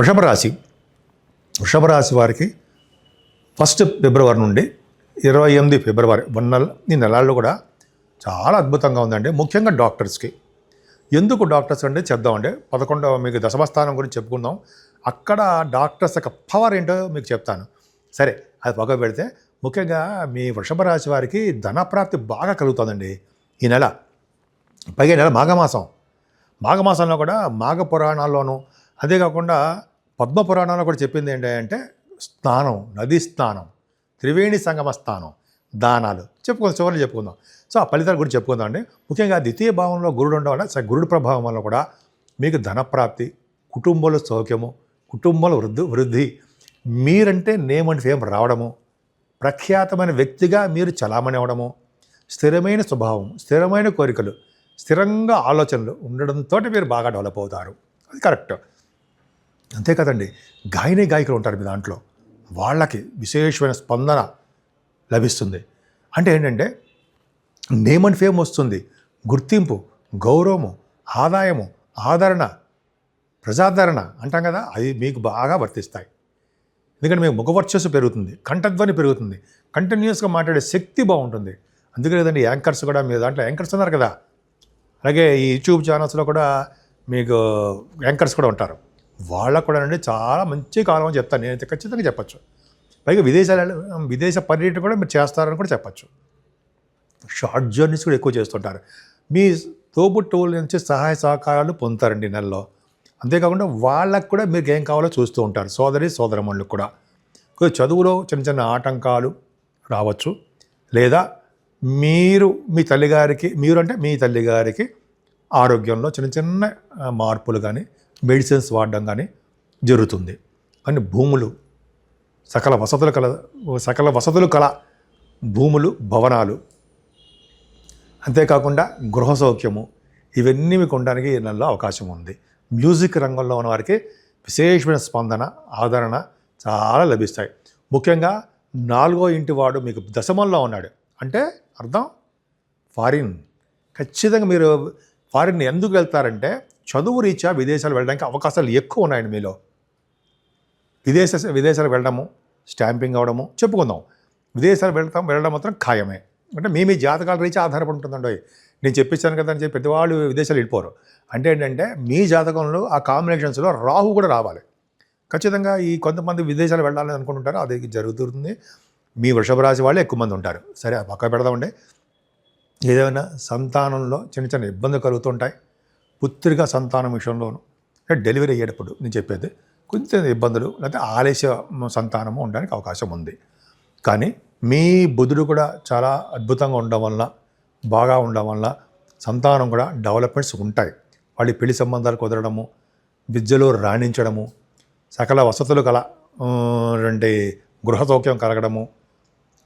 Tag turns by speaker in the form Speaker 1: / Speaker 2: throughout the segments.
Speaker 1: వృషభ రాశి వృషభ రాశి వారికి 1 ఫిబ్రవరి నుండి 28 ఫిబ్రవరి ఈ నెలల్లో కూడా చాలా అద్భుతంగా ఉందండి. ముఖ్యంగా డాక్టర్స్కి. ఎందుకు డాక్టర్స్ అంటే చెప్దామండి. 11వ మీకు దశమస్థానం గురించి చెప్పుకుందాం. అక్కడ డాక్టర్స్ యొక్క పవర్ ఏంటో మీకు చెప్తాను. సరే, అది పక్క పెడితే ముఖ్యంగా మీ వృషభ రాశి వారికి ధనప్రాప్తి బాగా కలుగుతుందండి ఈ నెల. పైగా నెల మాఘమాసంలో కూడా మాఘ పురాణాల్లోనూ, అదేకాకుండా పద్మ పురాణంలో కూడా చెప్పింది ఏంటంటే స్నానం, నదీ స్నానం, త్రివేణి సంగమ స్నానం, దానాలు చివరిలో చెప్పుకుందాం. సో ఆ ఫలితాల గురించి చెప్పుకుందాం అండి. ముఖ్యంగా ద్వితీయ భావంలో గురుడు ఉండడం వల్ల, గురుడు ప్రభావం వల్ల కూడా మీకు ధనప్రాప్తి, కుటుంబంలో సౌఖ్యము, కుటుంబంలో వృద్ధి, మీరంటే నేమ్ అండ్ ఫేమ్ రావడము, ప్రఖ్యాతమైన వ్యక్తిగా మీరు చలామణి అవ్వడము, స్థిరమైన స్వభావం, స్థిరమైన కోరికలు, స్థిరంగా ఆలోచనలు ఉండడంతో మీరు బాగా డెవలప్ అవుతారు. అది కరెక్ట్. అంతే కదండి. గాయకులు ఉంటారు మీ దాంట్లో, వాళ్ళకి విశేషమైన స్పందన లభిస్తుంది. అంటే ఏంటంటే నేమ్ అండ్ ఫేమ్ వస్తుంది, గుర్తింపు, గౌరవము, ఆదాయము, ఆదరణ, ప్రజాదరణ అంటాం కదా, అది మీకు బాగా వర్తిస్తాయి. ఎందుకంటే మీకు ముఖవర్చస్సు పెరుగుతుంది, కంఠధ్వని పెరుగుతుంది, కంటిన్యూస్గా మాట్లాడే శక్తి బాగుంటుంది. అందుకే లేదండి యాంకర్స్ కూడా, మీ దాంట్లో యాంకర్స్ ఉన్నారు కదా, అలాగే ఈ యూట్యూబ్ ఛానల్స్లో కూడా మీకు యాంకర్స్ కూడా ఉంటారు. వాళ్ళకు కూడా అండి చాలా మంచి కాలం అని చెప్తాను నేనైతే, ఖచ్చితంగా చెప్పచ్చు. పైగా విదేశ పర్యటన కూడా మీరు చేస్తారని కూడా చెప్పచ్చు. షార్ట్ జర్నీస్ కూడా ఎక్కువ చేస్తుంటారు. మీ తోబుట్టువుల నుంచి సహాయ సహకారాలు పొందుతారండి ఈ నెలలో. అంతేకాకుండా వాళ్ళకు కూడా మీకు ఏం కావాలో చూస్తూ ఉంటారు. సోదరమణులకు కూడా కొద్దిగా చదువులో చిన్న చిన్న ఆటంకాలు రావచ్చు, లేదా మీ తల్లిగారికి ఆరోగ్యంలో చిన్న చిన్న మార్పులు కానీ, మెడిసిన్స్ వాడడం కానీ జరుగుతుంది. కానీ భూములు, సకల వసతులు కల భూములు, భవనాలు, అంతేకాకుండా గృహ సౌఖ్యము, ఇవన్నీ మీకు ఉండడానికి ఈ నెలలో అవకాశం ఉంది. మ్యూజిక్ రంగంలో ఉన్న వారికి విశేషమైన స్పందన, ఆదరణ చాలా లభిస్తాయి. ముఖ్యంగా 4వ ఇంటి వాడు మీకు దశమంలో ఉన్నాడు అంటే అర్థం ఫారిన్. ఖచ్చితంగా మీరు ఫారిన్ ఎందుకు వెళ్తారంటే చదువు రీత్యా విదేశాలు వెళ్ళడానికి అవకాశాలు ఎక్కువ ఉన్నాయండి మీలో. విదేశాలు వెళ్ళడము, స్టాంపింగ్ అవ్వడము చెప్పుకుందాం. విదేశాలు వెళ్ళడం మాత్రం ఖాయమే. అంటే మీ జాతకాల రీత్యా ఆధారపడి ఉంటుందండి. నేను చెప్పించాను కదా అని చెప్పి పెద్దవాళ్ళు విదేశాలు వెళ్ళిపోరు. అంటే ఏంటంటే మీ జాతకంలో ఆ కాంబినేషన్స్లో రాహు కూడా రావాలి. ఖచ్చితంగా ఈ కొంతమంది విదేశాలు వెళ్ళాలని అనుకుంటుంటారు, అది జరుగుతుంది. మీ వృషభ రాశి వాళ్ళే ఎక్కువ మంది ఉంటారు. సరే, పక్క పెడదామండి. ఏదైనా సంతానంలో చిన్న చిన్న ఇబ్బందులు కలుగుతుంటాయి. పుత్రిక సంతానం విషయంలోనూ, డెలివరీ అయ్యేటప్పుడు నేను చెప్పేది కొంచెం ఇబ్బందులు, లేకపోతే ఆలస్య సంతానము ఉండడానికి అవకాశం ఉంది. కానీ మీ బుధుడు కూడా చాలా అద్భుతంగా బాగా ఉండడం వల్ల సంతానం కూడా డెవలప్మెంట్స్ ఉంటాయి. వాళ్ళ పెళ్లి సంబంధాలు కుదరడము, విద్యలో రాణించడము, సకల వసతులు కల గృహ సౌఖ్యం కలగడము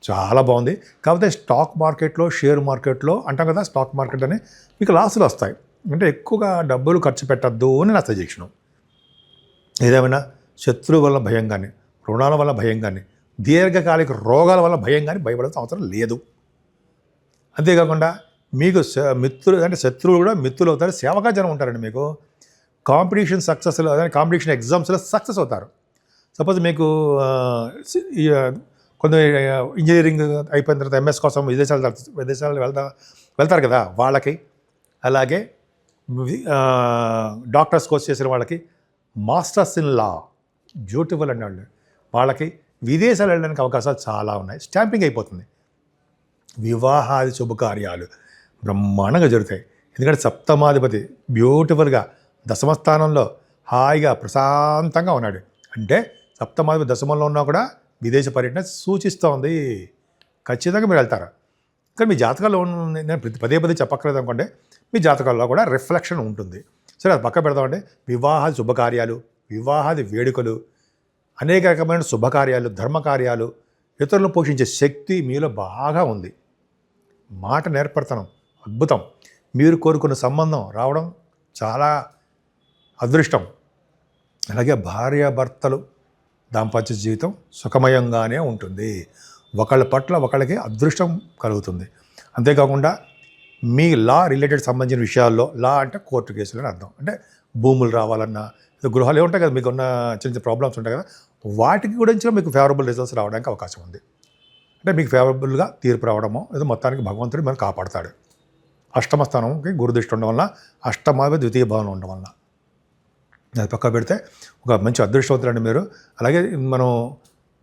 Speaker 1: చాలా బాగుంది. కాకపోతే స్టాక్ మార్కెట్లో, షేర్ మార్కెట్లో అంటాం కదా, స్టాక్ మార్కెట్ అని మీకు లాసులు వస్తాయి. అంటే ఎక్కువగా డబ్బులు ఖర్చు పెట్టద్దు అని నా సజెషను. ఏదేమైనా శత్రువు వల్ల భయం కానీ, రుణాల వల్ల భయం కానీ, దీర్ఘకాలిక రోగాల వల్ల భయం కానీ భయపడాల్సిన అవసరం లేదు. అంతేకాకుండా మీకు శత్రువులు కూడా మిత్రులు అవుతారు. సేవకా జనం ఉంటారండి మీకు. కాంపిటీషన్ ఎగ్జామ్స్లో సక్సెస్ అవుతారు. సపోజ్ మీకు కొంత ఇంజనీరింగ్ అయిపోయిన తర్వాత ఎంఎస్ కోసం విదేశాలు వెళ్తారు కదా వాళ్ళకి, అలాగే డాక్టర్స్ కోర్స్ చేసిన వాళ్ళకి, మాస్టర్స్ ఇన్ లా, బ్యూటిఫుల్ అండి వాళ్ళకి విదేశాలు వెళ్ళడానికి అవకాశాలు చాలా ఉన్నాయి. స్టాంపింగ్ అయిపోతుంది. వివాహాది శుభకార్యాలు బ్రహ్మాండంగా జరుగుతాయి. ఎందుకంటే సప్తమాధిపతి బ్యూటిఫుల్గా దశమస్థానంలో హాయిగా ప్రశాంతంగా ఉన్నాడు. అంటే సప్తమాధిపతి దశమంలో ఉన్నా కూడా విదేశ పర్యటన సూచిస్తోంది. ఖచ్చితంగా మీరు వెళ్తారు. కానీ మీ జాతకాల్లో నేను పదే చెప్పక్కర్లేదు అనుకోండి, మీ జాతకాల్లో కూడా రిఫ్లెక్షన్ ఉంటుంది. సరే, అది పక్క పెడదామంటే వివాహాది శుభకార్యాలు, వివాహాది వేడుకలు, అనేక రకమైన శుభకార్యాలు, ధర్మకార్యాలు, ఇతరులను పోషించే శక్తి మీలో బాగా ఉంది. మాట నేర్పడతనం అద్భుతం. మీరు కోరుకున్న సంబంధం రావడం చాలా అదృష్టం. అలాగే భార్యాభర్తలు దాంపత్య జీవితం సుఖమయంగానే ఉంటుంది. ఒకళ్ళ పట్ల ఒకళ్ళకి అదృష్టం కలుగుతుంది. అంతేకాకుండా మీ లా రిలేటెడ్ సంబంధించిన విషయాల్లో, లా అంటే కోర్టు కేసులు అని అర్థం. అంటే భూములు రావాలన్నా, గృహాలు ఉంటాయి కదా, మీకు ఉన్న చిన్న చిన్న ప్రాబ్లమ్స్ ఉంటాయి కదా, వాటికి గురించి మీకు ఫేవరబుల్ రిజల్ట్స్ రావడానికి అవకాశం ఉంది. అంటే మీకు ఫేవరబుల్గా తీర్పు రావడమో లేదా మొత్తానికి భగవంతుడు మనం కాపాడతాడు. అష్టమ స్థానంకి గురుదృష్టి ఉండడం వల్ల, అష్టమావి ద్వితీయ భావన ఉండడం వల్ల అది పక్క పెడితే ఒక మంచి అదృష్టవంతులండి మీరు. అలాగే మనం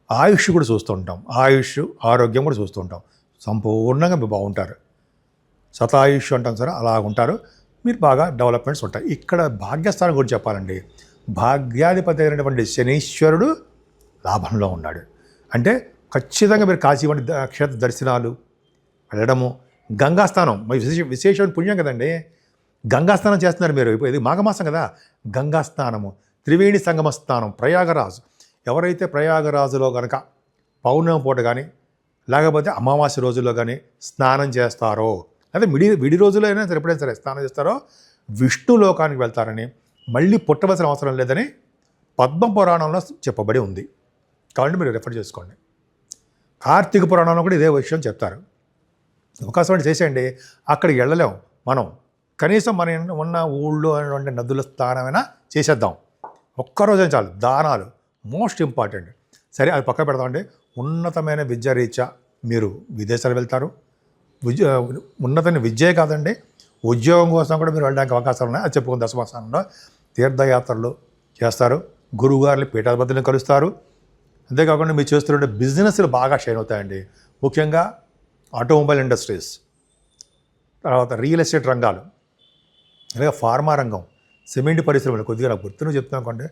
Speaker 1: ఆయుష్ కూడా చూస్తూ ఉంటాం, ఆయుష్ ఆరోగ్యం కూడా చూస్తూ ఉంటాం. సంపూర్ణంగా మీరు బాగుంటారు. శతాయుష్ అంటాం సరే, అలా ఉంటారు మీరు. బాగా డెవలప్మెంట్స్ ఉంటాయి. ఇక్కడ భాగ్యస్థానం గురించి చెప్పాలండి. భాగ్యాధిపతి అయినటువంటి శనీశ్వరుడు లాభంలో ఉన్నాడు. అంటే ఖచ్చితంగా మీరు కాశీ వంటి క్షేత్ర దర్శనాలు వెళ్ళడము, గంగాస్నానం విశేషమైన పుణ్యం కదండి. గంగాస్నానం చేస్తున్నారు మీరు. ఇప్పుడు ఇది మాఘమాసం కదా, గంగాస్నానము, త్రివేణి సంగమ స్నానం, ప్రయాగరాజు. ఎవరైతే ప్రయాగరాజులో కనుక పౌర్ణమి పూట కానీ లేకపోతే అమావాస్య రోజుల్లో కానీ స్నానం చేస్తారో, అదే విడి రోజుల్లో అయినా సరే, ఎప్పుడైనా సరే స్నానం చేస్తారో విష్ణు లోకానికి వెళ్తారని, మళ్ళీ పుట్టవలసిన అవసరం లేదని పద్మ పురాణంలో చెప్పబడి ఉంది. కాబట్టి మీరు రెఫర్ చేసుకోండి. కార్తీక పురాణంలో కూడా ఇదే విషయం చెప్తారు. అవకాశం అంటే చేసేయండి. అక్కడికి వెళ్ళలేం మనం, కనీసం మన ఉన్న ఊళ్ళో అనేటువంటి నదుల స్నానమైనా చేసేద్దాం. ఒక్కరోజే చాలు. దానాలు మోస్ట్ ఇంపార్టెంట్. సరే, అది పక్క పెడదామండి. ఉన్నతమైన విద్య రీత్యా మీరు విదేశాలు వెళ్తారు. ఉన్నతమైన విద్యే కాదండి, ఉద్యోగం కోసం కూడా మీరు వెళ్ళడానికి అవకాశాలు ఉన్నాయి. అది చెప్పుకున్న దశమస్థానంలో తీర్థయాత్రలు చేస్తారు, గురువుగారిని పీఠాధిపతులను కలుస్తారు. అంతేకాకుండా మీరు చేస్తున్న బిజినెస్లు బాగా షైన్ అవుతాయండి. ముఖ్యంగా ఆటోమొబైల్ ఇండస్ట్రీస్, తర్వాత రియల్ ఎస్టేట్ రంగాలు, అలాగే ఫార్మా రంగం, సిమెంట్ పరిశ్రమలు. కొద్దిగా నాకు గుర్తును చెప్తున్నాను అనుకోండి,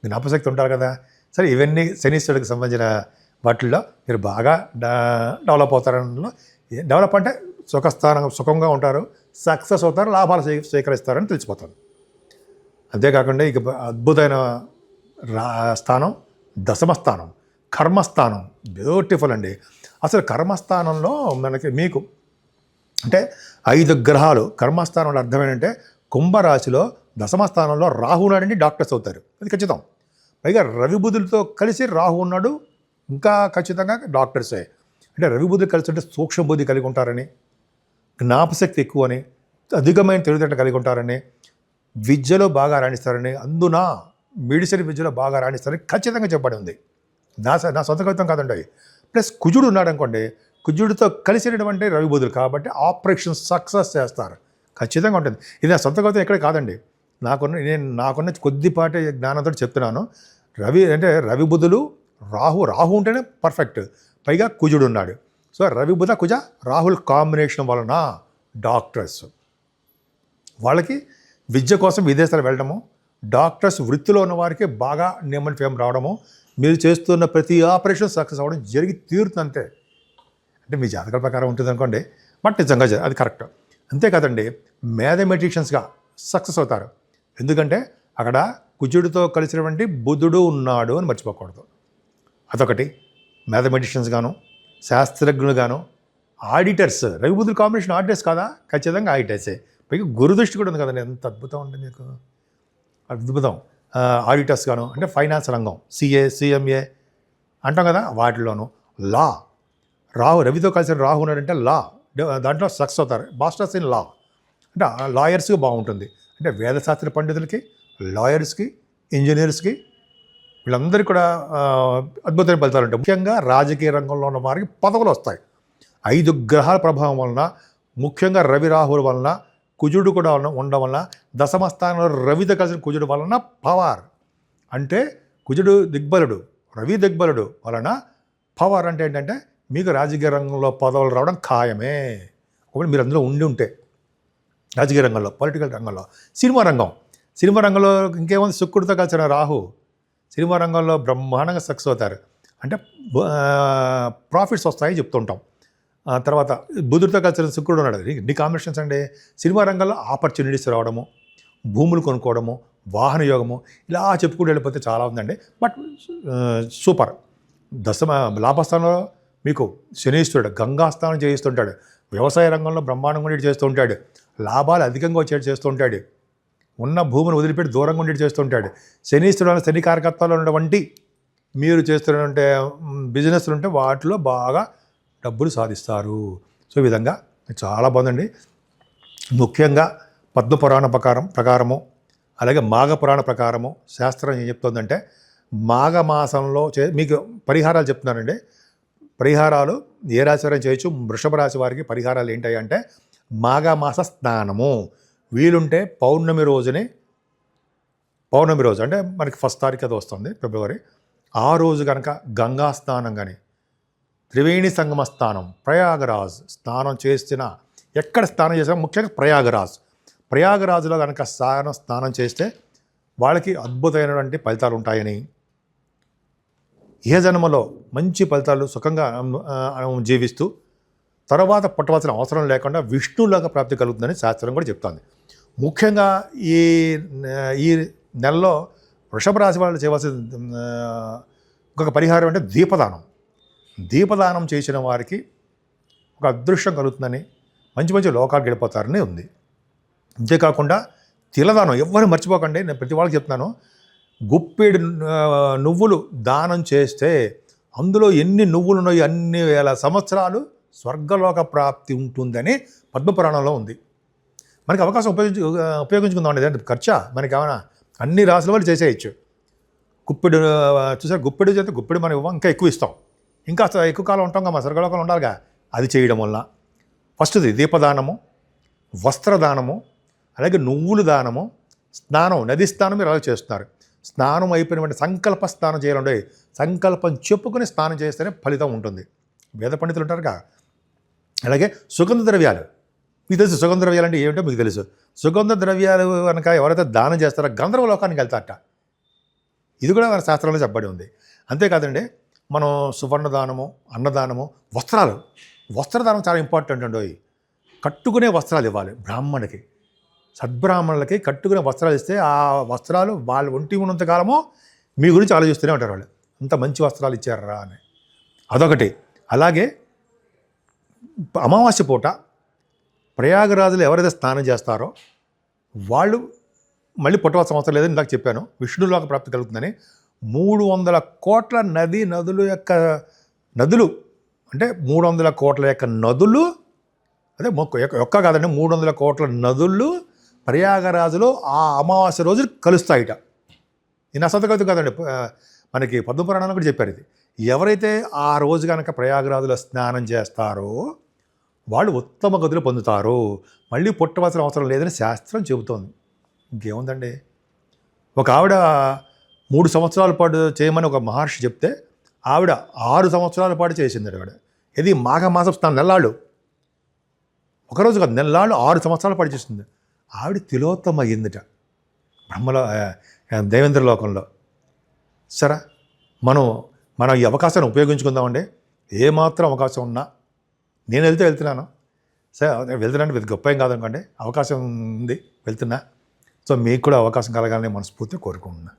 Speaker 1: జ్ఞాపశక్తి ఉంటారు కదా. సరే, ఇవన్నీ శనీశ్వరుడికి సంబంధించిన వాటిల్లో మీరు బాగా డెవలప్ అవుతారనలో. డెవలప్ అంటే సుఖంగా ఉంటారు, సక్సెస్ అవుతారు, లాభాలు స్వీకరిస్తారని తెలిసిపోతారు. అంతేకాకుండా ఇక అద్భుతమైన స్థానం దశమస్థానం, కర్మస్థానం. బ్యూటిఫుల్ అండి. అసలు కర్మస్థానంలో మీకు అంటే 5 గ్రహాలు కర్మస్థానంలో అర్థం ఏంటంటే, కుంభరాశిలో దశమస్థానంలో రాహు ఉన్నాడండి, డాక్టర్స్ అవుతారు. అది ఖచ్చితం. పైగా రవి బుధులతో కలిసి రాహు ఉన్నాడు, ఇంకా ఖచ్చితంగా డాక్టర్సే. అంటే రవి బుద్ధి కలిసి ఉంటే సూక్ష్మ బుద్ధి కలిగి ఉంటారని, జ్ఞాపశక్తి ఎక్కువని, అధికమైన తెలివితేటలు కలిగి ఉంటారని, విద్యలో బాగా రాణిస్తారని, అందున మెడిసిన్ విద్యలో బాగా రాణిస్తారని ఖచ్చితంగా చెప్పబడి ఉంది. నా సొంత కవిత్వం కాదండి. ప్లస్ కుజుడు ఉన్నాడు అనుకోండి, కుజుడితో కలిసినటువంటి రవి బుధులు కాబట్టి ఆపరేషన్ సక్సెస్ చేస్తారు. ఖచ్చితంగా ఉంటుంది. ఇది నా సొంత కవిత్వం ఎక్కడ కాదండి. నాకున్న కొద్దిపాటి జ్ఞానంతో చెప్తున్నాను. రవి బుధులు రాహు ఉంటేనే పర్ఫెక్ట్. పైగా కుజుడు ఉన్నాడు. సో రవి బుధ కుజ రాహుల్ కాంబినేషన్ వలన డాక్టర్స్ వాళ్ళకి విద్య కోసం విదేశాలు వెళ్ళడము, డాక్టర్స్ వృత్తిలో ఉన్న వారికి బాగా నేమ్ అండ్ ఫేమ్ రావడము, మీరు చేస్తున్న ప్రతి ఆపరేషన్ సక్సెస్ అవ్వడం జరిగి తీరుతుందంతే. అంటే మీ జాతకాల ప్రకారం ఉంటుంది అనుకోండి, బట్ నిజంగా అది కరెక్ట్. అంతేకాదండి, మ్యాథమెటిషియన్స్గా సక్సెస్ అవుతారు. ఎందుకంటే అక్కడ కుజుడితో కలిసినటువంటి బుధుడు ఉన్నాడు అని మర్చిపోకూడదు. అదొకటి. మ్యాథమెటిషియన్స్ గాను, శాస్త్రజ్ఞులు గాను, ఆడిటర్స్, రవి బుధుడు కాంబినేషన్ ఆడిటర్స్ కాదా? ఖచ్చితంగా ఆడిటర్సే. పైగా గురుదృష్టి కూడా ఉంది కదండి, ఎంత అద్భుతం ఉంది మీకు, అద్భుతం. ఆడిటర్స్ గాను, అంటే ఫైనాన్స్ రంగం, సిఎంఏ అంటాం కదా, వాటిలోనూ లా, రవితో కలిసిన రాహు ఉన్నాడంటే లా, దాంట్లో సక్సెస్ అవుతారు. మాస్టర్స్ ఇన్ లా అంటే లాయర్స్కి బాగుంటుంది. అంటే వేదశాస్త్ర పండితులకి, లాయర్స్కి, ఇంజనీర్స్కి, వీళ్ళందరికీ కూడా అద్భుతమైన ఫలితాలు ఉంటాయి. ముఖ్యంగా రాజకీయ రంగంలో ఉన్న వారికి పదవులు వస్తాయి. 5 గ్రహాల ప్రభావం వలన, ముఖ్యంగా రవి రాహుల వలన, కుజుడు కూడా ఉండడం వలన, దశమ స్థానంలో రవితో కలిసిన కుజుడు వలన పవర్. అంటే కుజుడు దిగ్బలుడు, రవి దిగ్బలుడు వలన పవర్. అంటే ఏంటంటే మీకు రాజకీయ రంగంలో పదవులు రావడం ఖాయమే. ఒకటి మీరు అందులో ఉంటే రాజకీయ రంగంలో, పొలిటికల్ రంగంలో. సినిమా రంగంలో ఇంకేముంది, శుక్రుడితో కలిసిన రాహు సినిమా రంగంలో బ్రహ్మాండంగా సక్సెస్ అవుతారు. అంటే ప్రాఫిట్స్ వస్తాయి చెప్తుంటాం. తర్వాత బుధుడితో కలిసిన శుక్రుడు ఉన్నాడు. నీ కాంబినేషన్స్ అండి. సినిమా రంగంలో ఆపర్చునిటీస్ రావడము, భూములు కొనుక్కోవడము, వాహన యోగము, ఇలా చెప్పుకుంటూ వెళ్ళిపోతే చాలా ఉందండి. But super. లాభస్థానంలో మీకు శనీశ్వరుడు గంగాస్థానం చేయిస్తుంటాడు. వ్యవసాయ రంగంలో బ్రహ్మాండంగా ఉండేది చేస్తూ ఉంటాడు. లాభాలు అధికంగా వచ్చేది చేస్తూ ఉంటాడు. ఉన్న భూమిని వదిలిపెట్టి దూరంగా ఉండేది చేస్తూ ఉంటాడు. శనీశ్వరుడు శని కారకత్వాలు ఉన్నటువంటి మీరు చేస్తున్నటువంటి బిజినెస్లు ఉంటే వాటిలో బాగా డబ్బులు సాధిస్తారు. సో ఈ విధంగా చాలా బాగుందండి. ముఖ్యంగా పద్మపురాణ ప్రకారము అలాగే మాఘపురాణ ప్రకారము శాస్త్రం ఏం చెప్తుందంటే మాఘమాసంలో మీకు పరిహారాలు చెప్తున్నానండి. పరిహారాలు ఏ రాశి వారైనా చేయొచ్చు. వృషభ రాశి వారికి పరిహారాలు ఏంటి అంటే మాఘమాస స్నానము. వీలుంటే పౌర్ణమి రోజు అంటే మనకి 1 తారీఖు అది వస్తుంది ఫిబ్రవరి. ఆ రోజు కనుక గంగా స్నానం కానీ త్రివేణి సంగమ స్నానం ప్రయాగరాజ్ స్నానం చేసిన ఎక్కడ స్నానం చేసినా ముఖ్యంగా ప్రయాగరాజులో కనుక స్నానం చేస్తే వాళ్ళకి అద్భుతమైనటువంటి ఫలితాలు ఉంటాయని, ఏ జన్మలో మంచి ఫలితాలు సుఖంగా జీవిస్తూ తర్వాత పుట్టవలసిన అవసరం లేకుండా విష్ణువులాగా ప్రాప్తి కలుగుతుందని శాస్త్రం కూడా చెప్తుంది. ముఖ్యంగా ఈ నెలలో వృషభ రాశి వాళ్ళు చేయవలసిన ఇంకొక పరిహారం అంటే దీపదానం చేసిన వారికి ఒక అదృష్టం కలుగుతుందని, మంచి లోకాలు గడిపోతారని ఉంది. అంతేకాకుండా తిలదానం ఎవ్వరు మర్చిపోకండి. నేను ప్రతి వాళ్ళకి చెప్తున్నాను, గుప్పెడు నువ్వులు దానం చేస్తే అందులో ఎన్ని నువ్వులు ఉన్నాయో అన్ని వేల సంవత్సరాలు స్వర్గలోక ప్రాప్తి ఉంటుందని పద్మపురాణంలో ఉంది. మనకి అవకాశం ఉపయోగించుకుందాం. ఇదంటే ఖర్చా మనకి ఏమైనా అన్ని రాసుల వాళ్ళు చేసేయచ్చు. గుప్పెడు చూసారు, గుప్పెడు చేస్తే గుప్పెడు మనం ఇవ్వం, ఇంకా ఎక్కువ ఇస్తాం, ఇంకా ఎక్కువ కాలం ఉంటాం కదా, స్వర్గలోకంలో ఉండాలిగా. అది చేయడం వల్ల ఫస్ట్ది దీపదానము, వస్త్రదానము, అలాగే నువ్వులు దానము, స్నానం, నది స్నానం మీరు అలా చేస్తున్నారు. స్నానం అయిపోయిన వెంటనే సంకల్ప స్నానం చేయాలండి. సంకల్పం చెప్పుకొని స్నానం చేస్తేనే ఫలితం ఉంటుంది. వేద పండితులు ఉంటారుగా. అలాగే సుగంధ ద్రవ్యాలు మీకు తెలుసు. సుగంధ ద్రవ్యాలు అంటే ఏమిటో మీకు తెలుసు. సుగంధ ద్రవ్యాలు కనుక ఎవరైతే దానం చేస్తారో గంధర్వ లోకానికి వెళ్తారట. ఇది కూడా మన శాస్త్రంలో చెప్పబడి ఉంది. అంతేకాదండి, మనం సువర్ణదానము, అన్నదానము, వస్త్రదానం చాలా ఇంపార్టెంట్ అండి. కట్టుకునే వస్త్రాలు ఇవ్వాలి బ్రాహ్మణుడికి. సద్బ్రాహ్మణులకి కట్టుకునే వస్త్రాలు ఇస్తే ఆ వస్త్రాలు వాళ్ళు ఒంటి ఉన్నంతకాలమో మీ గురించి ఆలోచిస్తూనే ఉంటారు వాళ్ళు, అంత మంచి వస్త్రాలు ఇచ్చారా అని. అదొకటి. అలాగే అమావాస్య పూట ప్రయాగరాజులు ఎవరైతే స్నానం చేస్తారో వాళ్ళు మళ్ళీ పుట్టవలసిన అవసరం లేదని ఇందాక చెప్పాను, విష్ణులోక ప్రాప్తి కలుగుతుందని. 300 కోట్ల నదులు అంటే 300 కోట్ల యొక్క నదులు, అదే ఒక్క కాదండి, 300 కోట్ల నదులు ప్రయాగరాజులో ఆ అమావాస్య రోజు కలుస్తాయిట. ఈ నసతగతి కాదండి, మనకి పద్మపురాణంలో కూడా చెప్పారు ఇది. ఎవరైతే ఆ రోజు కనుక ప్రయాగరాజులో స్నానం చేస్తారో వాళ్ళు ఉత్తమ గతులు పొందుతారు, మళ్ళీ పుట్టవలసిన అవసరం లేదని శాస్త్రం చెబుతోంది. ఇంకేముందండి, ఒక ఆవిడ 3 సంవత్సరాల పాటు చేయమని ఒక మహర్షి చెప్తే ఆవిడ 6 సంవత్సరాల పాటు చేసింది. ఆవిడ ఇది మాఘమాసం స్నానం నెల్లాళ్ళు, ఒకరోజు కాదు నెల్లాళ్ళు 6 సంవత్సరాల పాటు చేసింది. ఆవిడ తిలోత్తమ అయ్యిందిట బ్రహ్మలో, దేవేంద్ర లోకంలో. సరే, మనం ఈ అవకాశాన్ని ఉపయోగించుకుందామండి. ఏమాత్రం అవకాశం ఉన్నా నేను వెళ్తున్నాను. సరే, వెళ్తున్నాను, ఇది గొప్ప ఏం కాదనుకోండి, అవకాశం ఉంది, వెళ్తున్నా. సో మీకు కూడా అవకాశం కలగాలని మనస్ఫూర్తిగా కోరుకుంటున్నా.